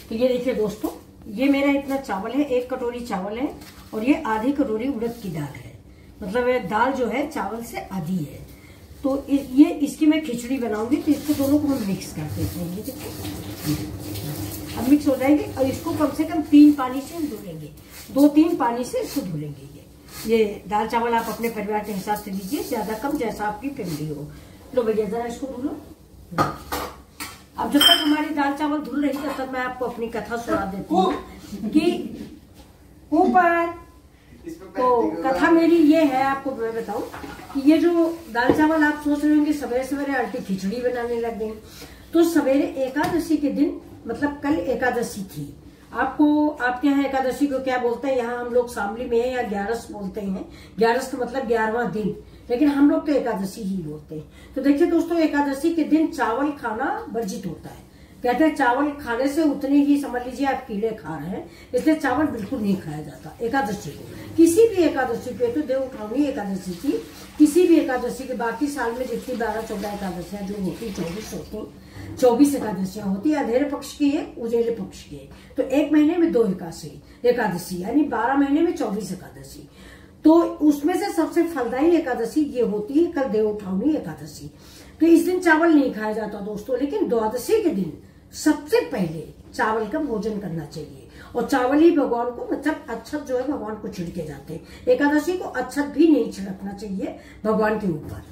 तो ये देखिए दोस्तों, ये मेरा इतना चावल है, 1 कटोरी चावल है और ये आधी कटोरी उड़द की दाल है। मतलब ये दाल जो है चावल से आधी है। तो ये इसकी मैं खिचड़ी बनाऊंगी, तो इसको दोनों को हम मिक्स कर देते हैं। ये देखिए अब मिक्स हो जाएंगे और इसको कम से कम 3 पानी से हम धुलेंगे, 2-3 पानी से इसको धुलेंगे। ये दाल चावल आप अपने परिवार के हिसाब से लीजिए, ज्यादा कम जैसा आपकी फैमिली हो। लो भैया जरा इसको धुलो। अब जब तक हमारी दाल चावल धुल रही तब तक मैं आपको अपनी कथा सुना देती हूँ कि ऊपर। तो कथा मेरी ये है, आपको मैं बताऊं कि ये जो दाल चावल आप सोच रहे होंगे सवेरे सवेरे आंटी खिचड़ी बनाने लग गई, तो सवेरे एकादशी के दिन, मतलब कल एकादशी थी। आपके यहाँ एकादशी को क्या बोलते हैं? यहाँ हम लोग शामली में या ग्यारस बोलते हैं। ग्यारस का मतलब 11वां दिन, लेकिन हम लोग तो एकादशी ही बोलते हैं। तो देखिए दोस्तों, एकादशी के दिन चावल खाना वर्जित होता है। कहते हैं चावल खाने से उतने ही, समझ लीजिए आप कीड़े खा रहे हैं, इसलिए चावल बिल्कुल नहीं खाया जाता एकादशी को। किसी भी एकादशी पे, तो देव उठावनी एकादशी की, किसी भी एकादशी के, बाकी साल में जितनी 12-14 एकादशियां जो होती, 24 एकादशियां होती है। अंधेरे पक्ष की है, उजेले पक्ष की है। तो 1 महीने में 2 एकादशी, यानी 12 महीने में 24 एकादशी। तो उसमें से सबसे फलदायी एकादशी ये होती है कल देव उठावनी एकादशी। तो इस दिन चावल नहीं खाया जाता दोस्तों, लेकिन द्वादशी के दिन सबसे पहले चावल का भोजन करना चाहिए। और चावल ही भगवान को, मतलब अक्षत जो है भगवान को छिड़के जाते हैं। एकादशी को अक्षत भी नहीं छिड़कना चाहिए भगवान के ऊपर,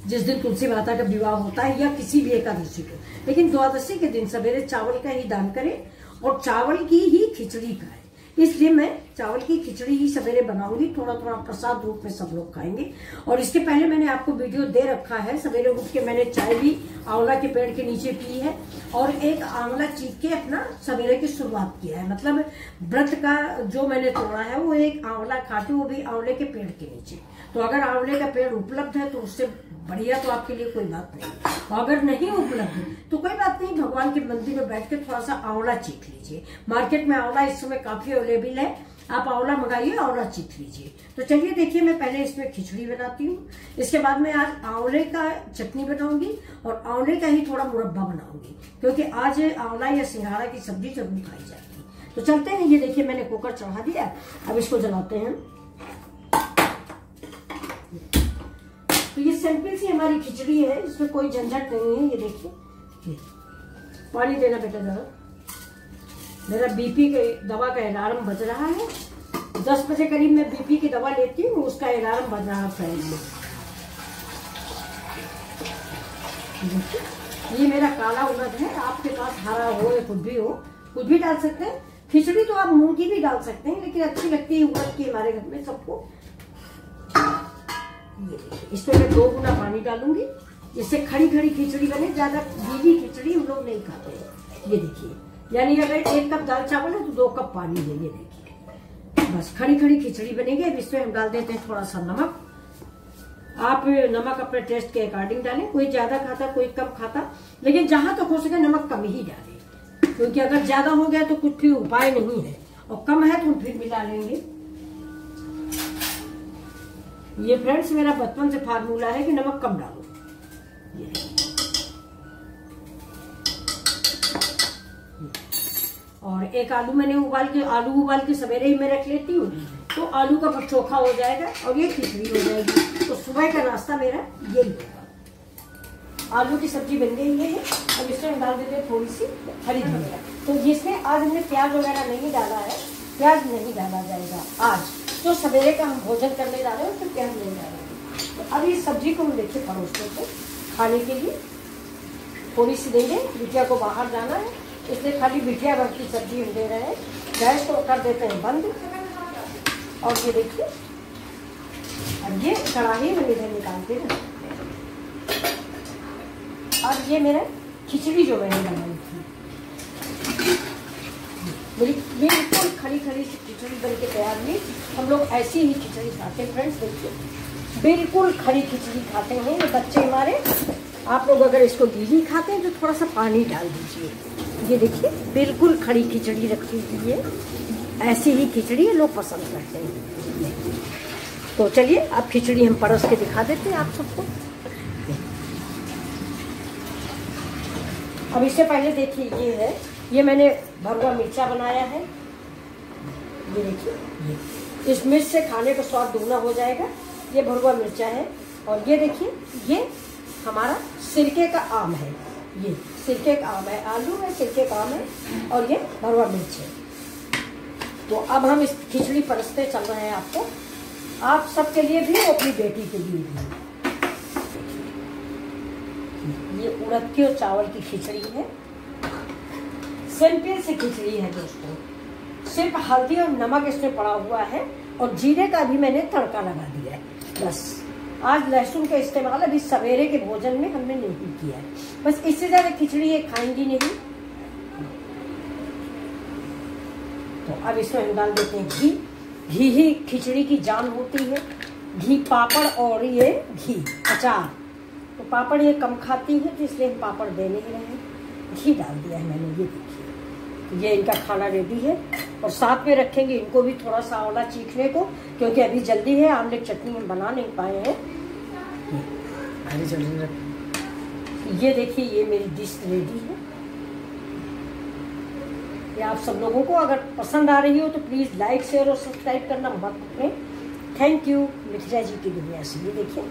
जिस दिन तुलसी माता का विवाह होता है या किसी भी एकादशी को। लेकिन द्वादशी के दिन सवेरे चावल का ही दान करें और चावल की ही खिचड़ी खाएं। इसलिए मैं चावल की खिचड़ी ही सवेरे बनाऊंगी, थोड़ा थोड़ा प्रसाद रूप में सब लोग खाएंगे। और इसके पहले मैंने आपको वीडियो दे रखा है, सवेरे उठ के मैंने चाय भी आंवला के पेड़ के नीचे पी है और एक आंवला चीख के अपना सवेरे की शुरुआत किया है। मतलब व्रत का जो मैंने तोड़ा है वो एक आंवला खा के, वो भी आंवले के पेड़ के नीचे। तो अगर आंवले का पेड़ उपलब्ध है तो उससे बढ़िया तो आपके लिए कोई बात नहीं। और अगर नहीं उपलब्ध तो कोई बात नहीं, भगवान के मंदिर में बैठ के थोड़ा सा आंवला चीख लीजिए। मार्केट में आंवला इस समय काफी अवेलेबल है, आप आंवला मंगाइए, आंवला चीख लीजिए। तो चलिए देखिए, मैं पहले इसमें खिचड़ी बनाती हूँ, इसके बाद में आज आंवले का चटनी बनाऊंगी और आंवले का ही थोड़ा मुरब्बा बनाऊंगी, क्योंकि आज आंवला या सिंघाड़ा की सब्जी जरूर खाई जाती है। तो चलते हैं। ये देखिए मैंने कुकर चढ़ा दिया, अब इसको जलाते हैं। तो ये सिंपल सी हमारी खिचड़ी है, इसमें कोई झंझट नहीं है। ये देखिए, पानी देना बेटा जरा। मेरा बीपी के दवा का अलार्म बज रहा है, 10 बजे करीब मैं बीपी की दवा लेती हूँ, उसका अलार्म बज रहा है। ये मेरा काला उड़द है, आपके पास हरा हो या कुछ भी डाल सकते हैं। खिचड़ी तो आप मूंग की भी डाल सकते हैं, लेकिन अच्छी लगती है उड़द की हमारे घर में सबको। ये देखिए, इसमें मैं 2 गुना पानी डालूंगी, जिससे खड़ी खड़ी खिचड़ी बने। ज्यादा गीली खिचड़ी हम लोग नहीं खाते हैं। ये देखिए, यानी अगर 1 कप दाल चावल है तो 2 कप पानी है। ये देखिए, बस खड़ी खड़ी खिचड़ी बनेगी। अब इसमें हम डाल देते हैं थोड़ा सा नमक। आप नमक अपने टेस्ट के अकॉर्डिंग डालें, कोई ज्यादा खाता कोई कम खाता, लेकिन जहां तक हो सके नमक कम ही डालें, क्योंकि अगर ज्यादा हो गया तो कुछ भी उपाय नहीं है, और कम है तो हम फिर मिला लेंगे। ये फ्रेंड्स मेरा बचपन से फार्मूला है कि नमक कम डालो। और एक आलू मैंने उबाल के सवेरे ही मैं रख लेती हूँ, तो आलू का चोखा हो जाएगा और ये खिचड़ी हो जाएगी। तो सुबह का नाश्ता मेरा यही होगा। आलू की सब्जी बन गई है। अब इसमें हम डाल देते हैं थोड़ी सी हरी धनिया। तो जिसमें आज हमने प्याज वगैरह नहीं डाला है, प्याज नहीं डाला जाएगा आज, तो सवेरे का हम भोजन करने जा रहे हैं, तो प्याज नहीं डालेंगे। तो अब इस सब्जी को हम देखिए परोसते थे खाने के लिए, थोड़ी सी देंगे। बिटिया को बाहर जाना है, इसलिए खाली बिटिया भर की सब्जी हम दे रहे हैं। गैस को कर देते हैं बंद। और ये देखिए, अब ये कढ़ाई में इधर निकालते हैं। और ये मेरा खिचड़ी जो मैंने बनाई थी, मेरी बिल्कुल खड़ी खड़ी सी खिचड़ी बन के तैयार हुई। हम लोग ऐसी ही खिचड़ी खाते हैं फ्रेंड्स, देखिए बिल्कुल खड़ी खिचड़ी खाते हैं ये बच्चे हमारे। आप लोग अगर इसको गीली खाते हैं तो थोड़ा सा पानी डाल दीजिए। ये देखिए बिल्कुल खड़ी खिचड़ी रखी हुई है, ऐसी ही खिचड़ी लोग पसंद करते हैं। तो चलिए अब खिचड़ी हम परोस के दिखा देते हैं आप सबको। अब इससे पहले देखिए, ये है ये मैंने भरवा मिर्चा बनाया है, ये देखिए, ये इस मिर्च से खाने का स्वाद दुगना हो जाएगा। ये भरवा मिर्चा है। और ये देखिए, ये हमारा सिरके का आम है, ये सिरके का आम है, आलू है, सिरके का आम है, और ये भरवा मिर्च है। तो अब हम इस खिचड़ी परसते चल रहे हैं आपको, आप सबके लिए भी और अपनी बेटी के लिए भी। ये उड़द की और चावल की खिचड़ी है, सिंपल सी खिचड़ी है दोस्तों। सिर्फ हल्दी और नमक इसमें पड़ा हुआ है और जीरे का भी मैंने तड़का लगा दिया है बस। आज लहसुन का इस्तेमाल अभी सवेरे के भोजन में हमने नहीं किया है, बस इससे ज्यादा खिचड़ी ये खाएंगी नहीं। तो अब इसमें हम डाल देते हैं घी। घी ही खिचड़ी की जान होती है। घी, पापड़ और ये घी, अचार। तो पापड़ ये कम खाती है तो इसलिए हम पापड़ दे नहीं रहे हैं, घी डाल दिया है मैंने। ये देखिए, ये इनका खाना रेडी है। और साथ में रखेंगे इनको भी थोड़ा सा आंवला चीखने को, क्योंकक्योंकि अभी जल्दी है, आमलेट चटनी हम बना नहीं पाए हैं। ये देखिए, ये मेरी डिश रेडी है। ये आप सब लोगों को अगर पसंद आ रही हो तो प्लीज़ लाइक, शेयर और सब्सक्राइब करना मत भूलें। थैंक यू मिथिला जी की दुनिया से। ये देखिए।